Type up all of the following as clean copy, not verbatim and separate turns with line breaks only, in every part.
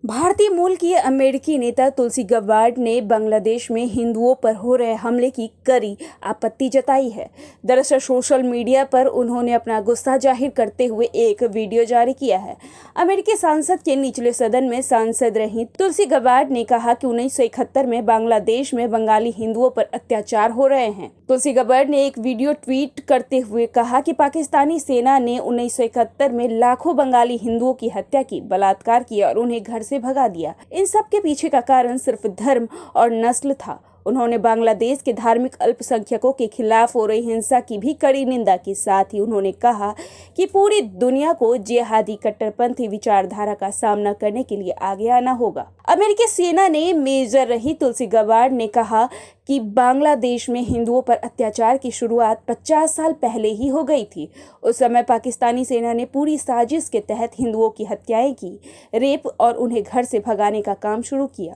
भारतीय मूल की अमेरिकी नेता तुलसी गबार्ड ने बांग्लादेश में हिंदुओं पर हो रहे हमले की कड़ी आपत्ति जताई है। दरअसल सोशल मीडिया पर उन्होंने अपना गुस्सा जाहिर करते हुए एक वीडियो जारी किया है। अमेरिकी संसद के निचले सदन में सांसद रही तुलसी गबार्ड ने कहा कि 1971 में बांग्लादेश में बंगाली हिंदुओं पर अत्याचार हो रहे हैं। तुलसी गबार्ड ने एक वीडियो ट्वीट करते हुए कहा कि पाकिस्तानी सेना ने 1971 में लाखों बंगाली हिंदुओं की हत्या की, बलात्कार किया और उन्हें घर से भगा दिया। इन सब के पीछे का कारण सिर्फ धर्म और नस्ल था। उन्होंने बांग्लादेश के धार्मिक अल्पसंख्यकों के खिलाफ हो रही हिंसा की भी कड़ी निंदा की। साथ ही उन्होंने कहा कि पूरी दुनिया को जिहादी कट्टरपंथी विचारधारा का सामना करने के लिए आगे आना होगा। अमेरिकी सेना ने मेजर रही तुलसी गबार्ड ने कहा कि बांग्लादेश में हिंदुओं पर अत्याचार की शुरुआत 50 साल पहले ही हो गई थी। उस समय पाकिस्तानी सेना ने पूरी साजिश के तहत हिंदुओं की हत्याएं की, रेप और उन्हें घर से भगाने का काम शुरू किया।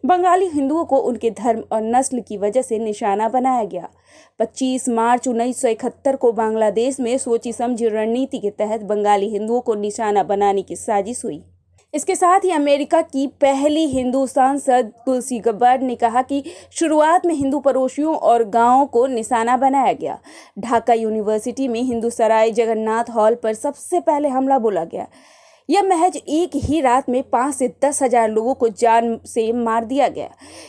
बंगाली हिंदुओं को उनके धर्म और नस्ल की वजह से निशाना बनाया गया। 25 मार्च 1971 को बांग्लादेश में सोची समझी रणनीति के तहत बंगाली हिंदुओं को निशाना बनाने की साजिश हुई। इसके साथ ही अमेरिका की पहली हिंदू सांसद तुलसी गबार्ड ने कहा कि शुरुआत में हिंदू पड़ोसियों और गांवों को निशाना बनाया गया। ढाका यूनिवर्सिटी में हिंदू सराय जगन्नाथ हॉल पर सबसे पहले हमला बोला गया। यह महज एक ही रात में 5 से 10 हजार लोगों को जान से मार दिया गया।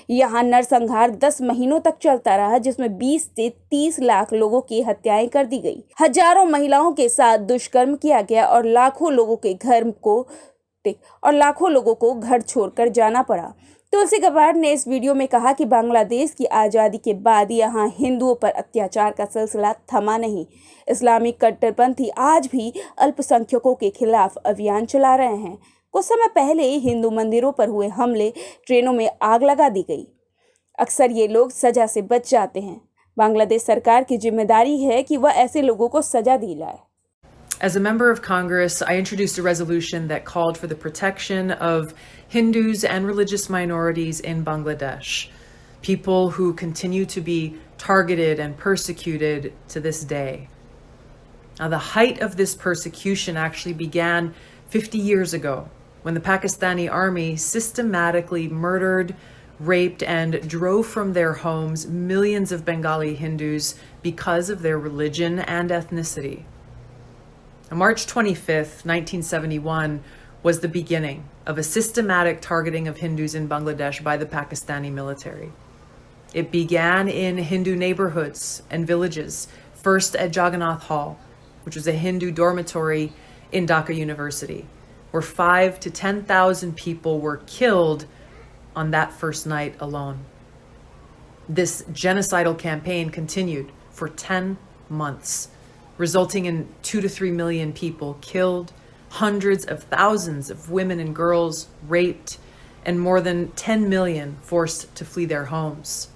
यहाँ नरसंहार 10 महीनों तक चलता रहा, जिसमें 20 से 30 लाख लोगों की हत्याएं कर दी गई। हजारों महिलाओं के साथ दुष्कर्म किया गया और लाखों लोगों को घर छोड़कर जाना पड़ा। तुलसी गबार्ड ने इस वीडियो में कहा कि बांग्लादेश की आज़ादी के बाद यहाँ हिंदुओं पर अत्याचार का सिलसिला थमा नहीं। इस्लामिक कट्टरपंथी आज भी अल्पसंख्यकों के खिलाफ अभियान चला रहे हैं। कुछ समय पहले हिंदू मंदिरों पर हुए हमले, ट्रेनों में आग लगा दी गई। अक्सर ये लोग सजा से बच जाते हैं। बांग्लादेश सरकार की जिम्मेदारी है कि वह ऐसे लोगों को सजा दिलाए।
As a member of Congress, I introduced a resolution that called for the protection of Hindus and religious minorities in Bangladesh, people who continue to be targeted and persecuted to this day. Now, the height of this persecution actually began 50 years ago when the Pakistani army systematically murdered, raped, and drove from their homes millions of Bengali Hindus because of their religion and ethnicity. On March 25th, 1971 was the beginning of a systematic targeting of Hindus in Bangladesh by the Pakistani military. It began in Hindu neighborhoods and villages, first at Jagannath Hall, which was a Hindu dormitory in Dhaka University, where 5,000 to 10,000 people were killed on that first night alone. This genocidal campaign continued for 10 months, resulting in 2 to 3 million people killed, hundreds of thousands of women and girls raped, and more than 10 million forced to flee their homes.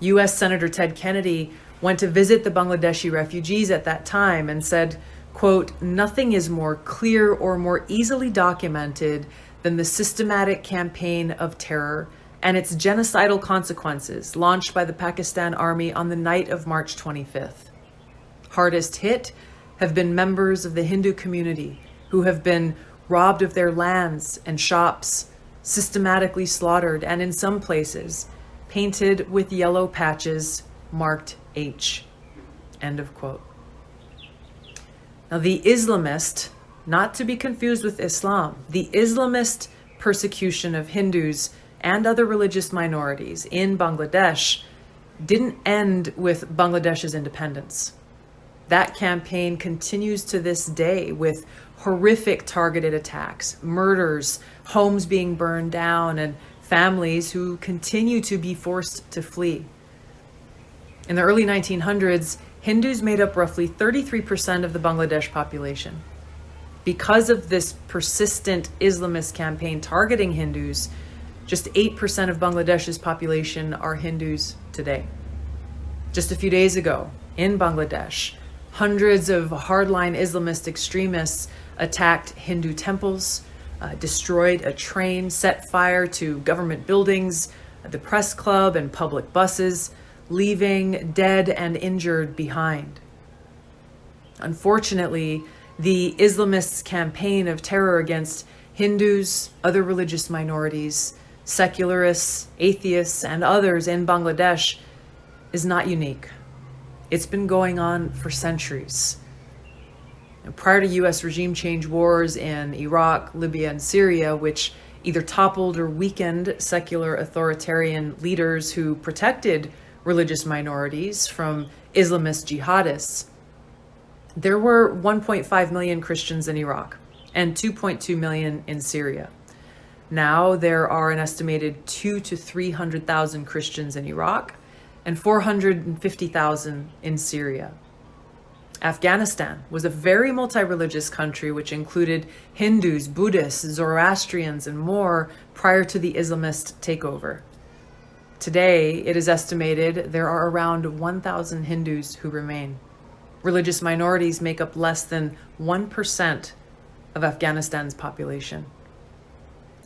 U.S. Senator Ted Kennedy went to visit the Bangladeshi refugees at that time and said, quote, "Nothing is more clear or more easily documented than the systematic campaign of terror and its genocidal consequences launched by the Pakistan Army on the night of March 25th. Hardest hit have been members of the Hindu community who have been robbed of their lands and shops, systematically slaughtered, and in some places painted with yellow patches marked H." End of quote. Now, the Islamist, not to be confused with Islam, the Islamist persecution of Hindus and other religious minorities in Bangladesh didn't end with Bangladesh's independence. That campaign continues to this day with horrific targeted attacks, murders, homes being burned down, and families who continue to be forced to flee. In the early 1900s, Hindus made up roughly 33% of the Bangladesh population. Because of this persistent Islamist campaign targeting Hindus, just 8% of Bangladesh's population are Hindus today. Just a few days ago, in Bangladesh, hundreds of hardline Islamist extremists attacked Hindu temples, destroyed a train, set fire to government buildings, the press club, and public buses, leaving dead and injured behind. Unfortunately, the Islamists' campaign of terror against Hindus, other religious minorities, secularists, atheists, and others in Bangladesh is not unique. It's been going on for centuries. And prior to US regime change wars in Iraq, Libya, and Syria, which either toppled or weakened secular authoritarian leaders who protected religious minorities from Islamist jihadists, there were 1.5 million Christians in Iraq and 2.2 million in Syria. Now there are an estimated 200,000 to 300,000 Christians in Iraq and 450,000 in Syria. Afghanistan was a very multi-religious country which included Hindus, Buddhists, Zoroastrians, and more prior to the Islamist takeover. Today, it is estimated there are around 1,000 Hindus who remain. Religious minorities make up less than 1% of Afghanistan's population.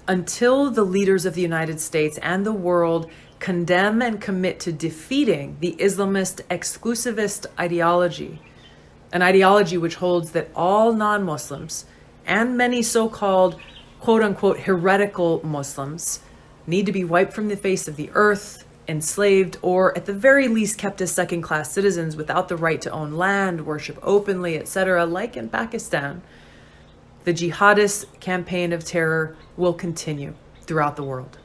Until the leaders of the United States and the world condemn and commit to defeating the Islamist exclusivist ideology, an ideology which holds that all non-Muslims and many so-called quote-unquote heretical Muslims need to be wiped from the face of the earth, enslaved, or at the very least kept as second-class citizens without the right to own land, worship openly, etc., like in Pakistan, the jihadist campaign of terror will continue throughout the world.